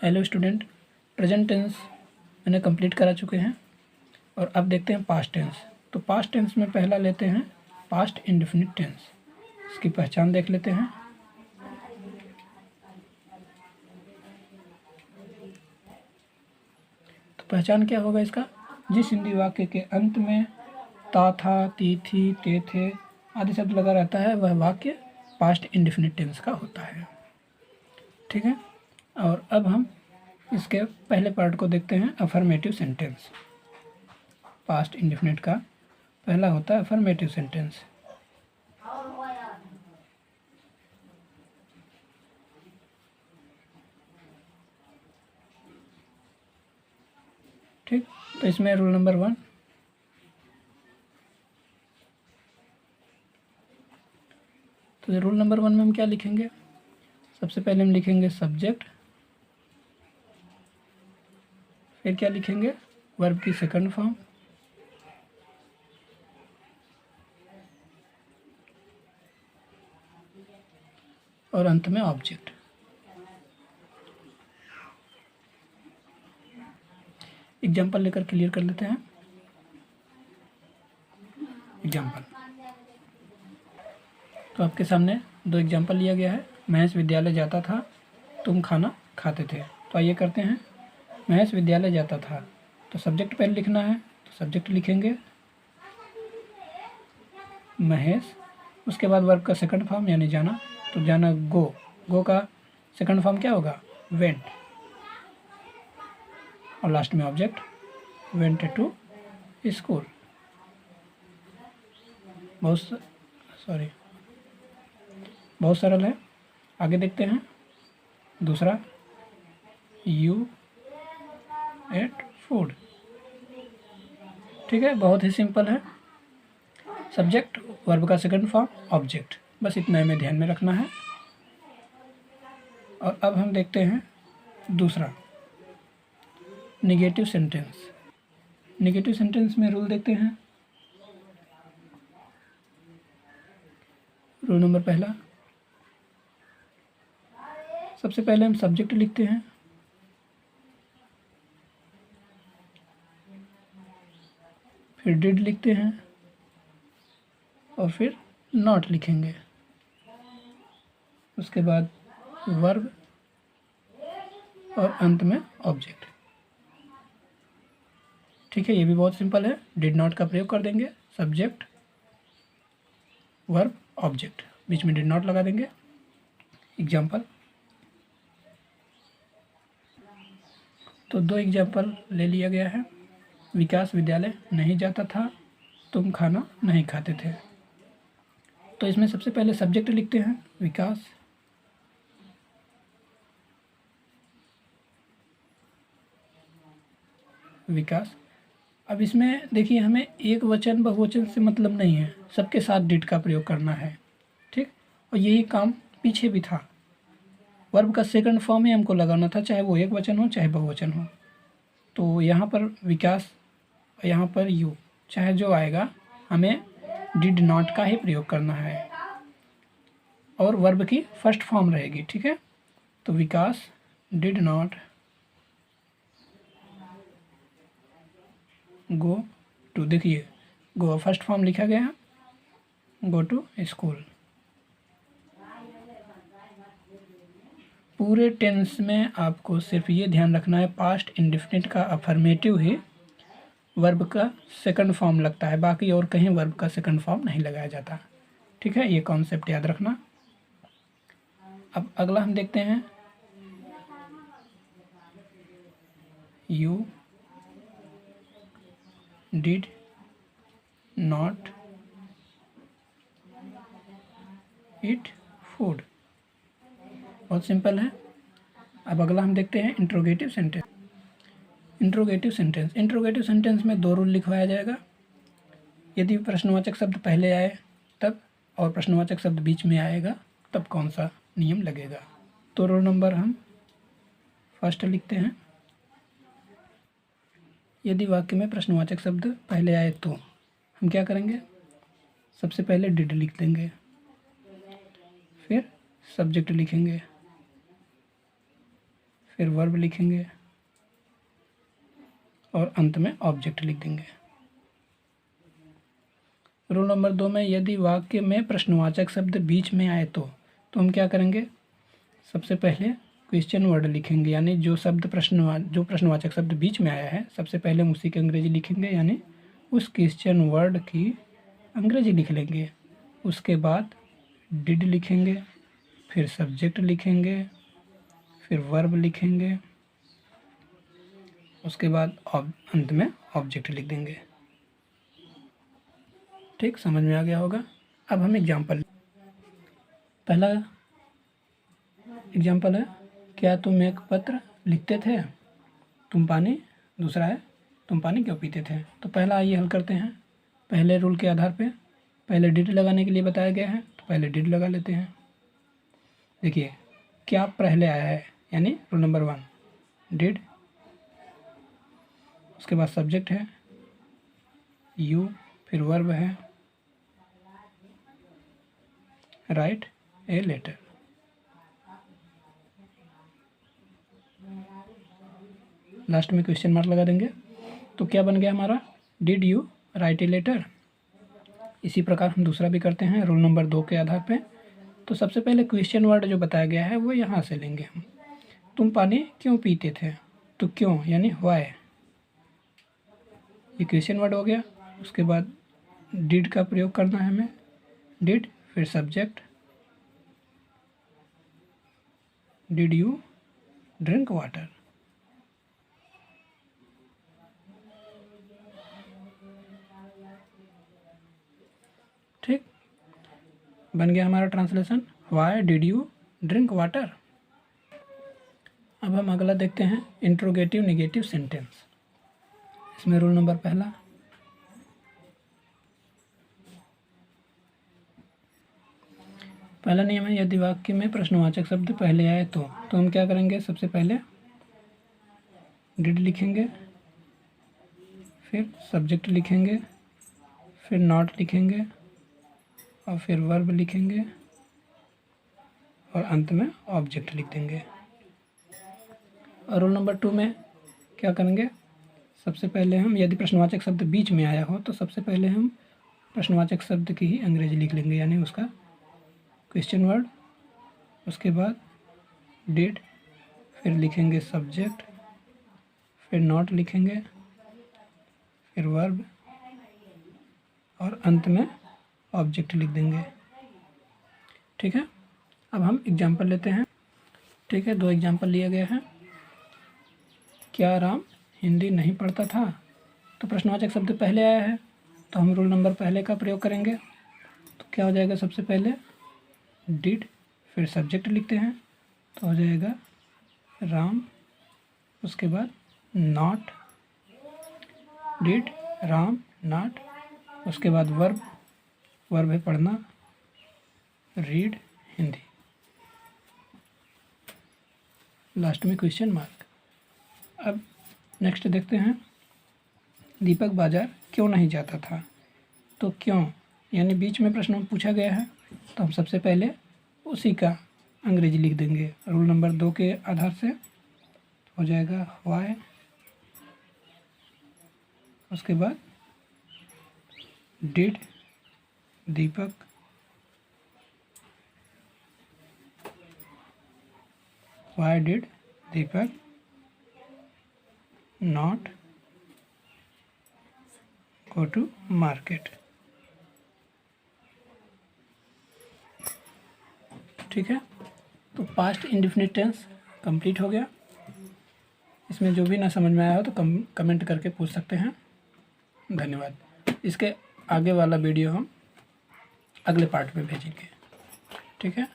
Hello student, present tense मैंने complete करा चुके हैं और अब देखते हैं पास्ट टेंस। तो पास्ट टेंस में पहला लेते हैं पास्ट इंडेफिनिट टेंस। इसकी पहचान देख लेते हैं। तो पहचान क्या होगा इसका? जिस हिंदी वाक्य के अंत में ता, था, ती, थी, ते, थे आदि शब्द लगा रहता है वह वाक्य पास्ट इंडेफिनिट टेंस का होता है। ठीक है, और अब हम इसके पहले पार्ट को देखते हैं, अफर्मेटिव सेंटेंस। पास्ट इंडेफिनिट का पहला होता है अफर्मेटिव सेंटेंस। ठीक, तो इसमें रूल नंबर 1, तो रूल नंबर 1 में हम क्या लिखेंगे? सबसे पहले हम लिखेंगे सब्जेक्ट, फिर क्या लिखेंगे? वर्ब की सेकंड फॉर्म, और अंत में ऑब्जेक्ट। एग्जाम्पल लेकर क्लियर कर लेते हैं। एग्जाम्पल, तो आपके सामने 2 एग्जाम्पल लिया गया है। महेश विद्यालय जाता था, तुम खाना खाते थे। तो आइए करते हैं। महेश विद्यालय जाता था, तो सब्जेक्ट पहले लिखना है, तो सब्जेक्ट लिखेंगे महेश। उसके बाद वर्ब का सेकंड फॉर्म यानी जाना, तो जाना गो। गो का सेकंड फॉर्म क्या होगा? वेंट। और लास्ट में ऑब्जेक्ट, वेंट टू स्कूल। बहुत सरल है। आगे देखते हैं। दूसरा, यू एट फूड। ठीक है, बहुत ही सिंपल है। सब्जेक्ट, वर्ब का सेकंड फॉर्म, ऑब्जेक्ट, बस इतना हमें ध्यान में रखना है। और अब हम देखते हैं दूसरा, नेगेटिव सेंटेंस। नेगेटिव सेंटेंस में रूल देखते हैं। रूल नंबर पहला, सबसे पहले हम सब्जेक्ट लिखते हैं, फिर डिड लिखते हैं और फिर नॉट लिखेंगे। उसके बाद वर्ब और अंत में ऑब्जेक्ट। ठीक है, ये भी बहुत सिंपल है। डिड नॉट का प्रयोग कर देंगे, सब्जेक्ट वर्ब ऑब्जेक्ट, बीच में डिड नॉट लगा देंगे। एग्जाम्पल, तो 2 एग्जाम्पल ले लिया गया है। विकास विद्यालय नहीं जाता था, तुम खाना नहीं खाते थे। तो इसमें सबसे पहले सब्जेक्ट लिखते हैं विकास, विकास। अब इसमें देखिए, हमें एक वचन बहुवचन से मतलब नहीं है, सबके साथ डिड का प्रयोग करना है। ठीक, और यही काम पीछे भी था। वर्ब का सेकंड फॉर्म ही हमको लगाना था, चाहे वो एक वचन हो चाहे बहुवचन हो। तो यहाँ पर विकास और यहाँ पर यू, चाहे जो आएगा हमें डिड नॉट का ही प्रयोग करना है और वर्ब की फर्स्ट फॉर्म रहेगी। ठीक है, तो विकास डिड नॉट गो टू, देखिए गो फर्स्ट फॉर्म लिखा गया है, गो टू स्कूल। पूरे टेंस में आपको सिर्फ ये ध्यान रखना है, पास्ट इंडेफिनिट का अफर्मेटिव ही वर्ब का सेकंड फॉर्म लगता है, बाकी और कहीं वर्ब का सेकंड फॉर्म नहीं लगाया जाता। ठीक है, ये कॉन्सेप्ट याद रखना। अब अगला हम देखते हैं, you did not eat food. बहुत सिंपल है। अब अगला हम देखते हैं इंट्रोगेटिव सेंटेंस। इंट्रोगेटिव सेंटेंस में 2 रूल लिखवाया जाएगा। यदि प्रश्नवाचक शब्द पहले आए तब, और प्रश्नवाचक शब्द बीच में आएगा तब कौन सा नियम लगेगा। तो रूल नंबर हम फर्स्ट लिखते हैं। यदि वाक्य में प्रश्नवाचक शब्द पहले आए तो हम क्या करेंगे? सबसे पहले डिड लिख देंगे, फिर सब्जेक्ट लिखेंगे, फिर वर्ब लिखेंगे और अंत में ऑब्जेक्ट लिख देंगे। रूल नंबर 2 में यदि वाक्य में प्रश्नवाचक शब्द बीच में आए तो हम क्या करेंगे, सबसे पहले क्वेश्चन वर्ड लिखेंगे, यानी जो प्रश्नवाचक शब्द बीच में आया है सबसे पहले हम उसी की अंग्रेजी लिखेंगे, यानी उस क्वेश्चन वर्ड की अंग्रेजी लिख लेंगे। उसके बाद डिड लिखेंगे, फिर सब्जेक्ट लिखेंगे, फिर वर्ब लिखेंगे, उसके बाद अंत में ऑब्जेक्ट लिख देंगे। ठीक, समझ में आ गया होगा। अब हम एग्जाम्पल, पहला एग्जाम्पल है, क्या तुम एक पत्र लिखते थे, तुम पानी, दूसरा है तुम पानी क्यों पीते थे। तो पहला आइए हल करते हैं। पहले रूल के आधार पे पहले डिड लगाने के लिए बताया गया है, तो पहले डिड लगा लेते हैं। देखिए क्या पहले आया है, यानी रूल नंबर 1 डिड, उसके बाद सब्जेक्ट है यू, फिर वर्ब है राइट ए लेटर। लास्ट में क्वेश्चन मार्क लगा देंगे। तो क्या बन गया हमारा, did you write a letter. इसी प्रकार हम दूसरा भी करते हैं रूल नंबर 2 के आधार पे। तो सबसे पहले क्वेश्चन वर्ड जो बताया गया है वो यहाँ से लेंगे हम, तुम पानी क्यों पीते थे, तो क्यों यानी व्हाई, ये क्वेश्चन वर्ड हो गया। उसके बाद डिड का प्रयोग करना है हमें, डिड, फिर subject, did you drink water. ठीक, बन गया हमारा translation, why did you drink water. अब हम अगला देखते हैं, इंट्रोगेटिव नेगेटिव सेंटेंस। इसमें रूल नंबर पहला नियम है, यदि वाक्य में प्रश्नवाचक शब्द पहले आए तो हम क्या करेंगे, सबसे पहले डिड लिखेंगे, फिर सब्जेक्ट लिखेंगे, फिर नॉट लिखेंगे और फिर वर्ब लिखेंगे और अंत में ऑब्जेक्ट लिख देंगे। और रूल नंबर 2 में क्या करेंगे, सबसे पहले हम यदि प्रश्नवाचक शब्द बीच में आया हो तो सबसे पहले हम प्रश्नवाचक शब्द की ही अंग्रेजी लिख लेंगे, यानी उसका क्वेश्चन वर्ड, उसके बाद डिड, फिर लिखेंगे सब्जेक्ट, फिर नॉट लिखेंगे, फिर वर्ब और अंत में ऑब्जेक्ट लिख देंगे। ठीक है, अब हम एग्जाम्पल लेते हैं। ठीक है, 2 एग्जाम्पल लिया गया है। क्या राम हिंदी नहीं पढ़ता था, तो प्रश्नवाचक शब्द पहले आया है तो हम रूल नंबर पहले का प्रयोग करेंगे। तो क्या हो जाएगा, सबसे पहले डिड, फिर सब्जेक्ट लिखते हैं तो हो जाएगा राम, उसके बाद नॉट, डिड राम नॉट, उसके बाद वर्ब है पढ़ना, रीड हिंदी, लास्ट में क्वेश्चन मार्क। अब नेक्स्ट देखते हैं, दीपक बाजार क्यों नहीं जाता था, तो क्यों यानी बीच में प्रश्न पूछा गया है तो हम सबसे पहले उसी का अंग्रेजी लिख देंगे रूल नंबर 2 के आधार से। हो जाएगा व्हाई, उसके बाद did Deepak why did Deepak not go to market. ठीक है, तो पास्ट इंडेफिनिट टेंस कंप्लीट हो गया। इसमें जो भी ना समझ में आया हो तो कमेंट करके पूछ सकते हैं। धन्यवाद। इसके आगे वाला वीडियो हम अगले पार्ट में भेजेंगे। ठीक है।